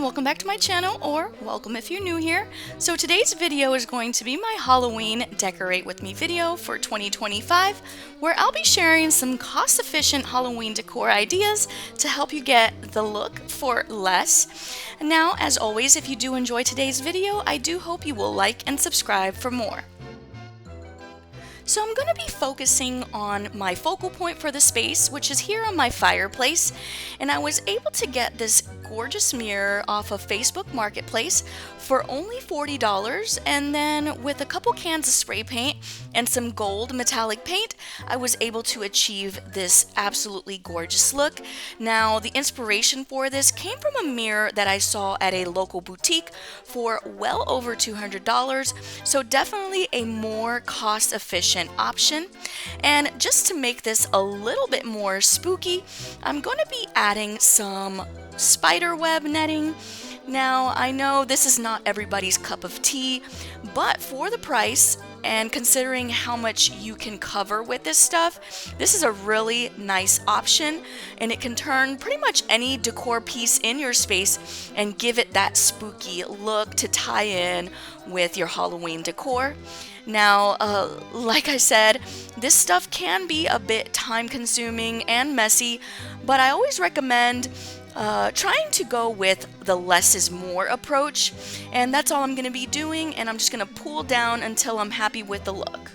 welcome back to my channel, or welcome if you're new here. So today's video is going to be my Halloween Decorate With Me video for 2025, where I'll be sharing some cost-efficient Halloween decor ideas to help you get the look for less. Now, as always, if you do enjoy today's video, I do hope you will like and subscribe for more. So I'm going to be focusing on my focal point for the space, which is here on my fireplace, and I was able to get this gorgeous mirror off of Facebook Marketplace for only $40, and then with a couple cans of spray paint and some gold metallic paint, I was able to achieve this absolutely gorgeous look. Now, the inspiration for this came from a mirror that I saw at a local boutique for well over $200, so definitely a more cost-efficient option. And just to make this a little bit more spooky, I'm going to be adding some spider web netting. Now, I know this is not everybody's cup of tea, but for the price and considering how much you can cover with this stuff, this is a really nice option, and it can turn pretty much any decor piece in your space and give it that spooky look to tie in with your Halloween decor. Now, like I said, this stuff can be a bit time consuming and messy, but I always recommend trying to go with the less is more approach, and that's all I'm going to be doing, and I'm just going to pull down until I'm happy with the look.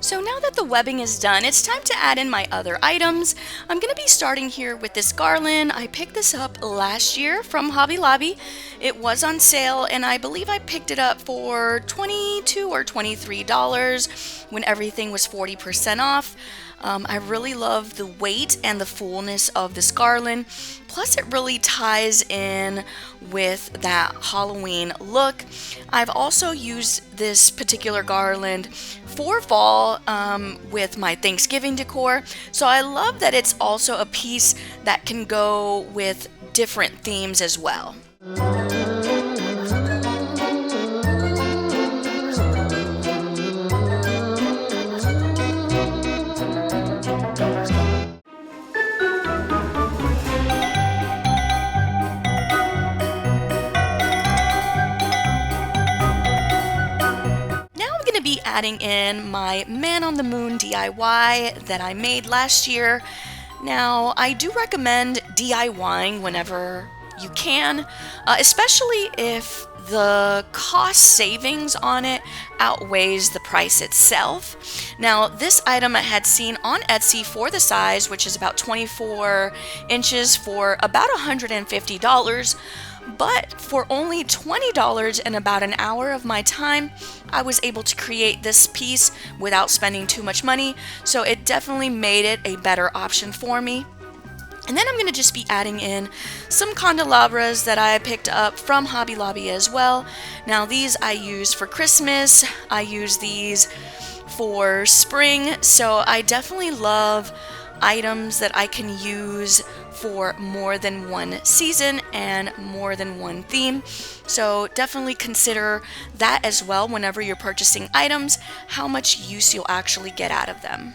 So now that the webbing is done, it's time to add in my other items. I'm going to be starting here with this garland. I picked this up last year from Hobby Lobby. It was on sale, and I believe I picked it up for $22 or $23 when everything was 40% off. I really love the weight and the fullness of this garland. Plus, it really ties in with that Halloween look. I've also used this particular garland for fall with my Thanksgiving decor. So I love that it's also a piece that can go with different themes as well. Be adding in my Man on the Moon DIY that I made last year. Now, I do recommend DIYing whenever you can, especially if the cost savings on it outweighs the price itself. Now, this item I had seen on Etsy for the size, which is about 24 inches, for about $150. But for only $20 and about an hour of my time, I was able to create this piece without spending too much money, so it definitely made it a better option for me. And then I'm going to just be adding in some candelabras that I picked up from Hobby Lobby as well. Now, these I use for Christmas, I use these for spring, so I definitely love items that I can use for more than one season and more than one theme. So definitely consider that as well whenever you're purchasing items, how much use you'll actually get out of them.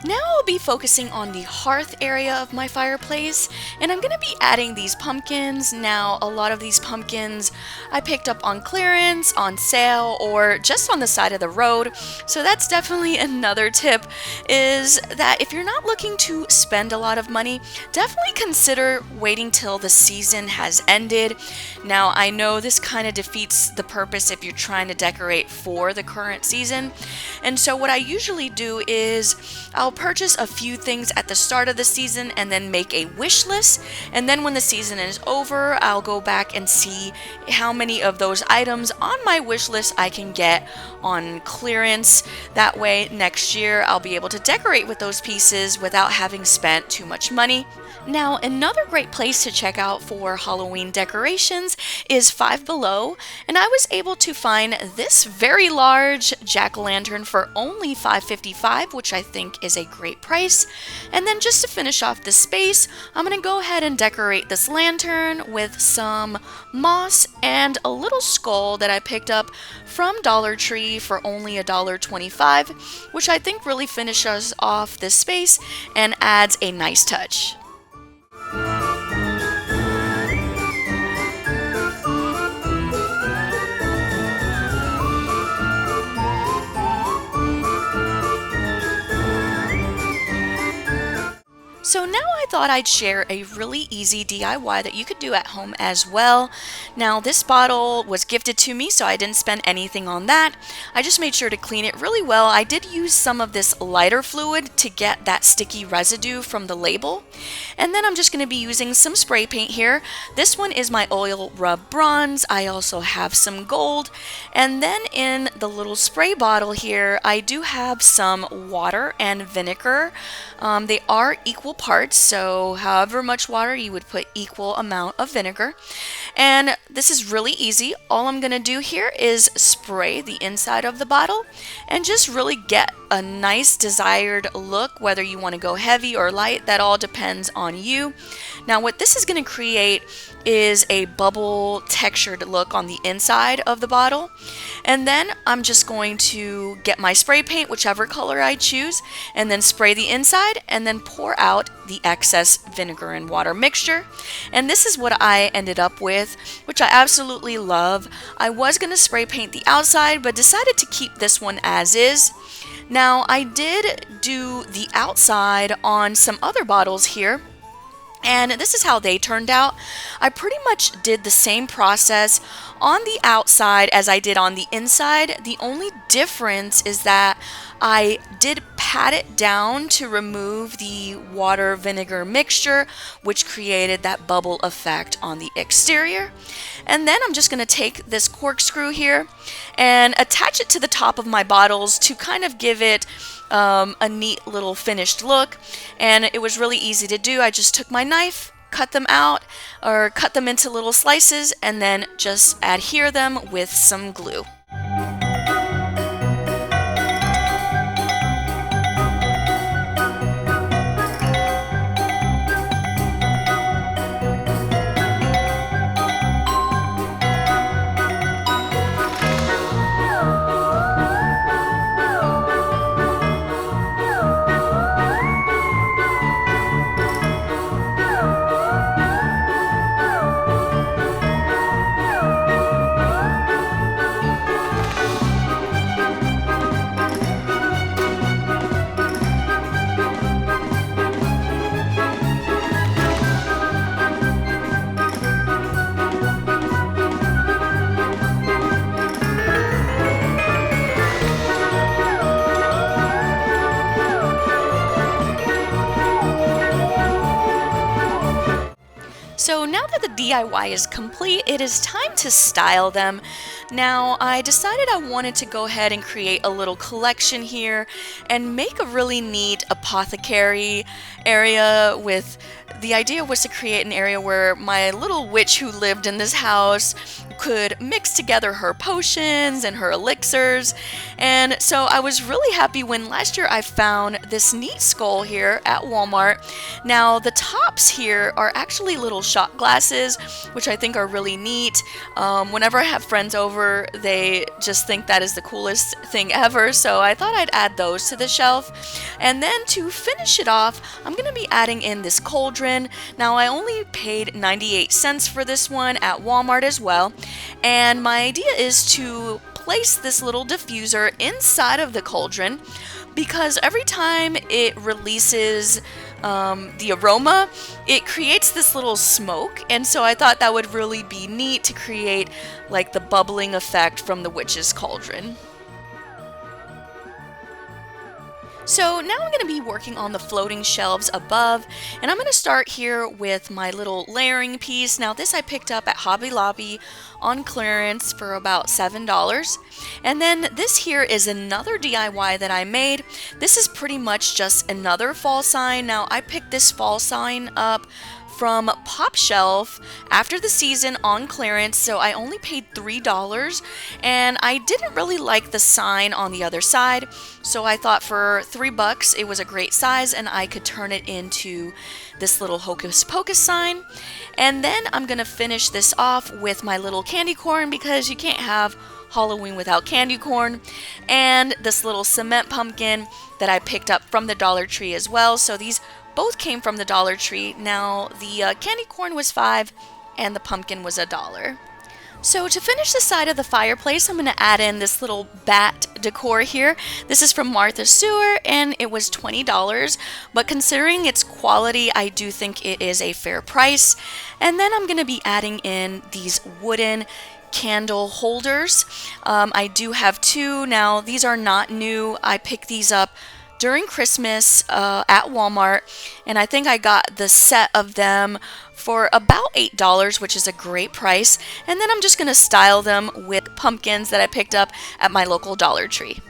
Now I'll be focusing on the hearth area of my fireplace, and I'm going to be adding these pumpkins. Now, a lot of these pumpkins I picked up on clearance, on sale, or just on the side of the road. So that's definitely another tip, is that if you're not looking to spend a lot of money, definitely consider waiting till the season has ended. Now, I know this kind of defeats the purpose if you're trying to decorate for the current season. And so what I usually do is I'll purchase a few things at the start of the season and then make a wish list. And then when the season is over, I'll go back and see how many of those items on my wish list I can get on clearance. That way next year I'll be able to decorate with those pieces without having spent too much money. Now, another great place to check out for Halloween decorations is Five Below, and I was able to find this very large jack-o'-lantern for only $5.55, which I think is a great price. And then just to finish off this space, I'm going to go ahead and decorate this lantern with some moss and a little skull that I picked up from Dollar Tree for only $1.25, which I think really finishes off this space and adds a nice touch. So now I thought I'd share a really easy DIY that you could do at home as well. Now this bottle was gifted to me, so I didn't spend anything on that. I just made sure to clean it really well. I did use some of this lighter fluid to get that sticky residue from the label. And then I'm just going to be using some spray paint here. This one is my oil rub bronze. I also have some gold. And then in the little spray bottle here, I do have some water and vinegar. They are equal parts, so however much water you would put equal amount of vinegar. And this is really easy. All I'm going to do here is spray the inside of the bottle and just really get a nice desired look, whether you want to go heavy or light. That all depends on you. Now what this is going to create is a bubble textured look on the inside of the bottle. And then I'm just going to get my spray paint, whichever color I choose, and then spray the inside and then pour out the excess vinegar and water mixture. And this is what I ended up with, which I absolutely love. I was going to spray paint the outside, but decided to keep this one as is. Now I did do the outside on some other bottles here, and this is how they turned out. I pretty much did the same process on the outside as I did on the inside. The only difference is that I did pat it down to remove the water vinegar mixture, which created that bubble effect on the exterior. And then I'm just going to take this corkscrew here and attach it to the top of my bottles to kind of give it a neat little finished look. And it was really easy to do. I just took my knife, cut them out, or cut them into little slices, and then just adhere them with some glue. So now that the DIY is complete, it is time to style them. Now, I decided I wanted to go ahead and create a little collection here and make a really neat apothecary area. With the idea was to create an area where my little witch who lived in this house could mix together her potions and her elixirs. And so I was really happy when last year I found this neat skull here at Walmart. Now the tops here are actually little shot glasses, which I think are really neat. Whenever I have friends over, they just think that is the coolest thing ever, so I thought I'd add those to the shelf. And then to finish it off, I'm going to be adding in this cauldron. Now I only paid 98 cents for this one at Walmart as well, and my idea is to place this little diffuser inside of the cauldron, because every time it releases the aroma, it creates this little smoke, and so I thought that would really be neat to create like the bubbling effect from the witch's cauldron. So now I'm going to be working on the floating shelves above, and I'm going to start here with my little layering piece. Now this I picked up at Hobby Lobby on clearance for about $7. And then this here is another DIY that I made. This is pretty much just another fall sign. Now I picked this fall sign up from Pop Shelf after the season on clearance, so I only paid $3, and I didn't really like the sign on the other side, so I thought for $3 it was a great size and I could turn it into this little hocus pocus sign. And then I'm gonna finish this off with my little candy corn, because you can't have Halloween without candy corn, and this little cement pumpkin that I picked up from the Dollar Tree as well. So these both came from the Dollar Tree. Now the candy corn was $5 and the pumpkin was $1. So to finish the side of the fireplace, I'm going to add in this little bat decor here. This is from Martha Stewart and it was $20, but considering its quality, I do think it is a fair price. And then I'm going to be adding in these wooden candle holders. I do have two. Now these are not new. I picked these up during Christmas at Walmart, and I think I got the set of them for about $8, which is a great price. And then I'm just going to style them with pumpkins that I picked up at my local Dollar Tree.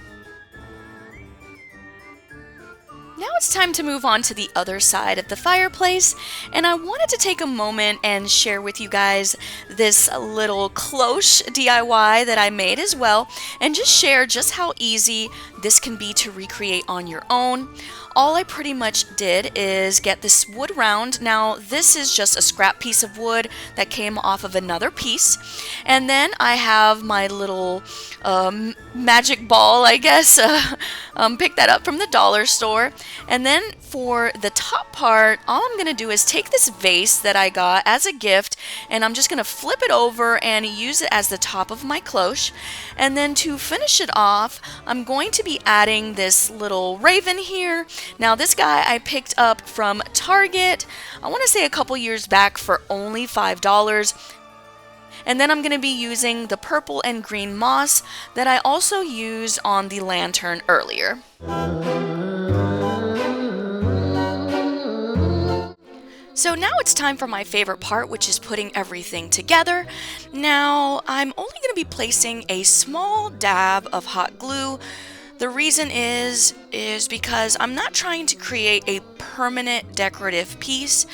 Now it's time to move on to the other side of the fireplace, and I wanted to take a moment and share with you guys this little cloche DIY that I made as well, and just share just how easy this can be to recreate on your own. All I pretty much did is get this wood round. Now this is just a scrap piece of wood that came off of another piece, and then I have my little magic ball, I guess. Picked that up from the dollar store. And then for the top part, all I'm going to do is take this vase that I got as a gift, and I'm just going to flip it over and use it as the top of my cloche. And then to finish it off, I'm going to be adding this little raven here. Now this guy I picked up from Target, I want to say a couple years back, for only $5. And then I'm going to be using the purple and green moss that I also used on the lantern earlier. So now it's time for my favorite part, which is putting everything together. Now I'm only going to be placing a small dab of hot glue. The reason is because I'm not trying to create a permanent decorative piece.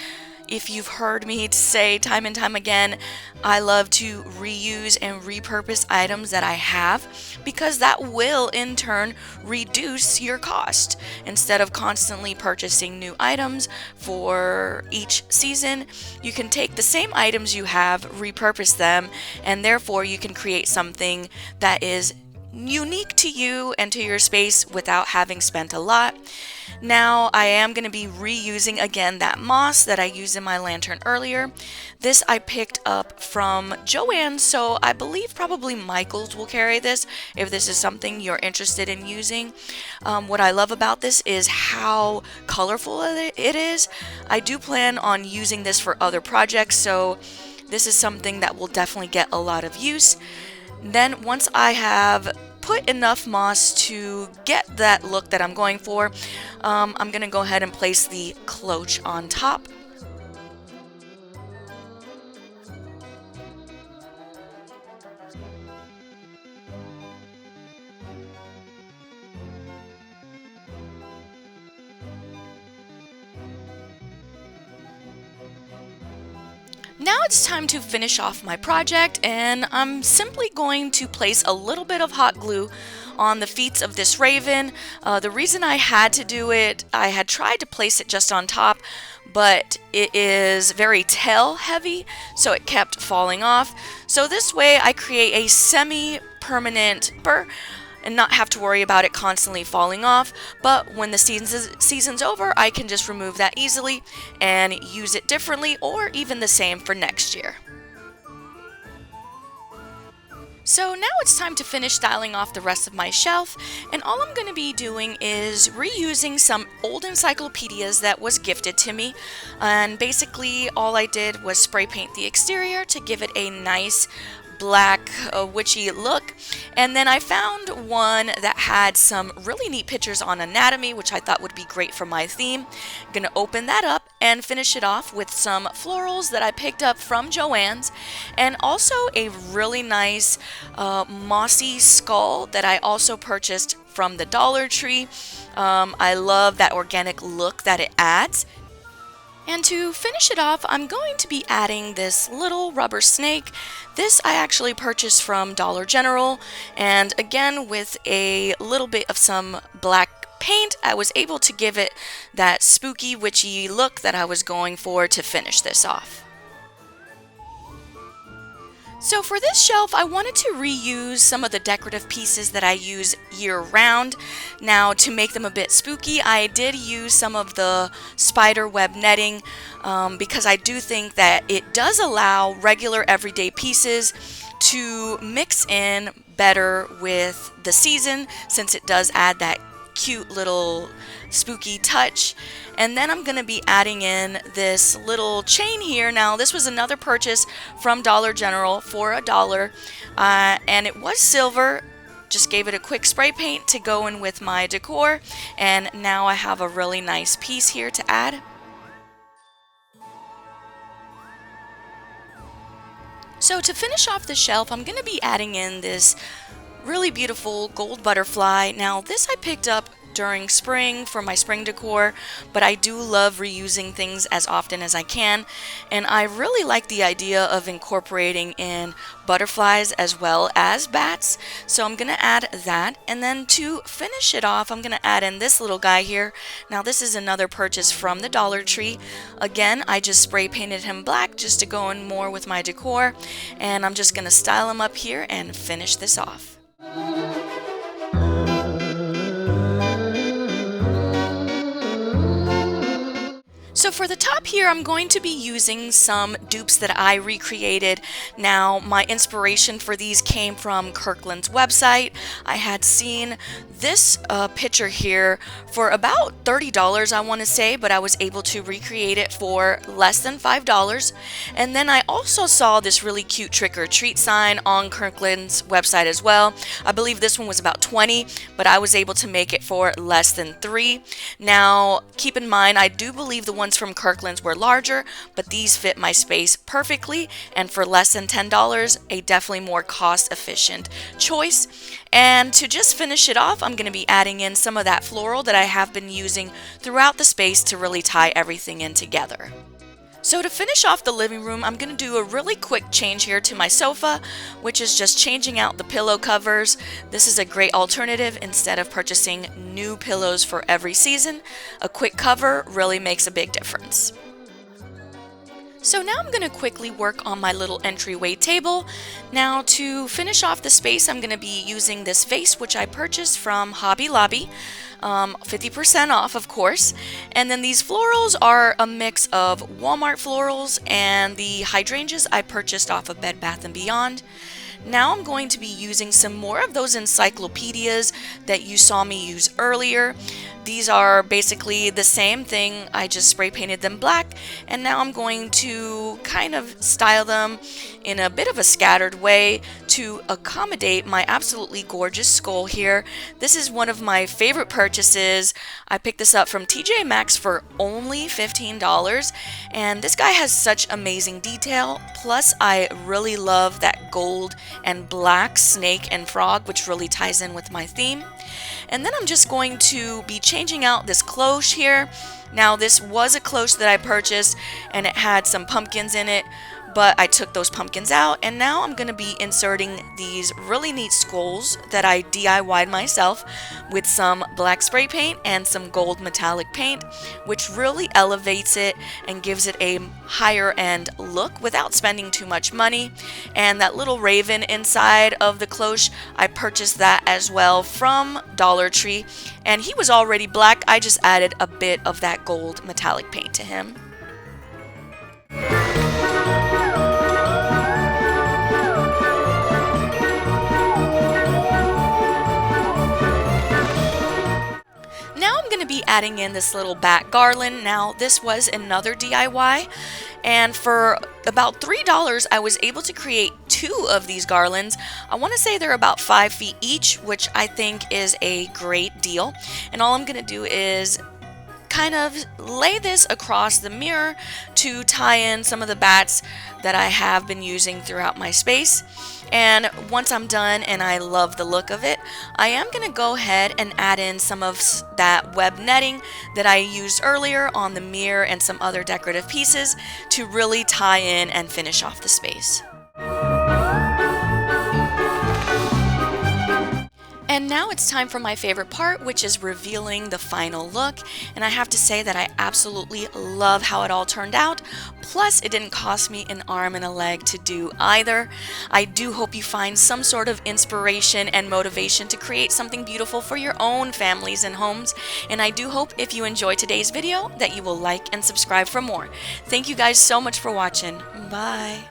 If you've heard me say time and time again, I love to reuse and repurpose items that I have, because that will in turn reduce your cost. Instead of constantly purchasing new items for each season, you can take the same items you have, repurpose them, and therefore you can create something that is unique to you and to your space without having spent a lot. Now I am going to be reusing again that moss that I used in my lantern earlier. This I picked up from Joann, so I believe probably Michaels will carry this if this is something you're interested in using. What I love about this is how colorful it is. I do plan on using this for other projects, so this is something that will definitely get a lot of use. Then once I have put enough moss to get that look that I'm going for, I'm going to go ahead and place the cloche on top. Now it's time to finish off my project, and I'm simply going to place a little bit of hot glue on the feet of this raven. The reason I had to do it, I had tried to place it just on top, but it is very tail heavy, so it kept falling off. So this way I create a semi-permanent burr and not have to worry about it constantly falling off. But when the season's over, I can just remove that easily and use it differently, or even the same for next year. So now it's time to finish styling off the rest of my shelf, and all I'm going to be doing is reusing some old encyclopedias that was gifted to me. And basically all I did was spray paint the exterior to give it a nice black witchy look, and then I found one that had some really neat pictures on anatomy, which I thought would be great for my theme. I'm gonna open that up and finish it off with some florals that I picked up from Joann's, and also a really nice mossy skull that I also purchased from the Dollar Tree. I love that organic look that it adds. And to finish it off, I'm going to be adding this little rubber snake. This I actually purchased from Dollar General, and again with a little bit of some black paint, I was able to give it that spooky witchy look that I was going for to finish this off. So for this shelf, I wanted to reuse some of the decorative pieces that I use year-round. Now, to make them a bit spooky, I did use some of the spider web netting because I do think that it does allow regular everyday pieces to mix in better with the season, since it does add that cute little spooky touch. And then I'm going to be adding in this little chain here. Now this was another purchase from Dollar General for $1, and it was silver. Just gave it a quick spray paint to go in with my decor, and now I have a really nice piece here to add. So to finish off the shelf, I'm going to be adding in this really beautiful gold butterfly. Now this I picked up during spring for my spring decor, but I do love reusing things as often as I can, and I really like the idea of incorporating in butterflies as well as bats, so I'm gonna add that. And then to finish it off, I'm gonna add in this little guy here. Now this is another purchase from the Dollar Tree. Again, I just spray painted him black just to go in more with my decor, and I'm just gonna style him up here and finish this off. So for the top here, I'm going to be using some dupes that I recreated. Now, my inspiration for these came from Kirkland's website. I had seen this picture here for about $30, I want to say, but I was able to recreate it for less than $5. And then I also saw this really cute trick or treat sign on Kirkland's website as well. I believe this one was about $20, but I was able to make it for less than $3. Now, keep in mind, I do believe the ones from Kirkland's were larger, but these fit my space perfectly, and for less than $10, a definitely more cost-efficient choice. And to just finish it off, I'm going to be adding in some of that floral that I have been using throughout the space to really tie everything in together. So to finish off the living room, I'm going to do a really quick change here to my sofa, which is just changing out the pillow covers. This is a great alternative instead of purchasing new pillows for every season. A quick cover really makes a big difference. So now I'm going to quickly work on my little entryway table. Now to finish off the space, I'm going to be using this vase, which I purchased from Hobby Lobby. 50% off, of course. And then these florals are a mix of Walmart florals and the hydrangeas I purchased off of Bed Bath & Beyond. Now I'm going to be using some more of those encyclopedias that you saw me use earlier. These are basically the same thing, I just spray painted them black, and now I'm going to kind of style them in a bit of a scattered way to accommodate my absolutely gorgeous skull here. This is one of my favorite purchases. I picked this up from TJ Maxx for only $15, and this guy has such amazing detail, plus I really love that gold and black snake and frog, which really ties in with my theme. And then I'm just going to be changing out this cloche here. Now this was a cloche that I purchased and it had some pumpkins in it, but I took those pumpkins out, and now I'm going to be inserting these really neat skulls that I DIY'd myself with some black spray paint and some gold metallic paint, which really elevates it and gives it a higher end look without spending too much money. And that little raven inside of the cloche, I purchased that as well from Dollar Tree, and he was already black. I just added a bit of that gold metallic paint to him. Now I'm going to be adding in this little bat garland. Now this was another DIY, and for about $3 I was able to create 2 of these garlands. I want to say they're about 5 feet each, which I think is a great deal. And all I'm going to do is kind of lay this across the mirror to tie in some of the bats that I have been using throughout my space. And once I'm done and I love the look of it, I am going to go ahead and add in some of that web netting that I used earlier on the mirror and some other decorative pieces to really tie in and finish off the space. And now it's time for my favorite part, which is revealing the final look. And I have to say that I absolutely love how it all turned out. Plus, it didn't cost me an arm and a leg to do either. I do hope you find some sort of inspiration and motivation to create something beautiful for your own families and homes. And I do hope if you enjoyed today's video that you will like and subscribe for more. Thank you guys so much for watching. Bye.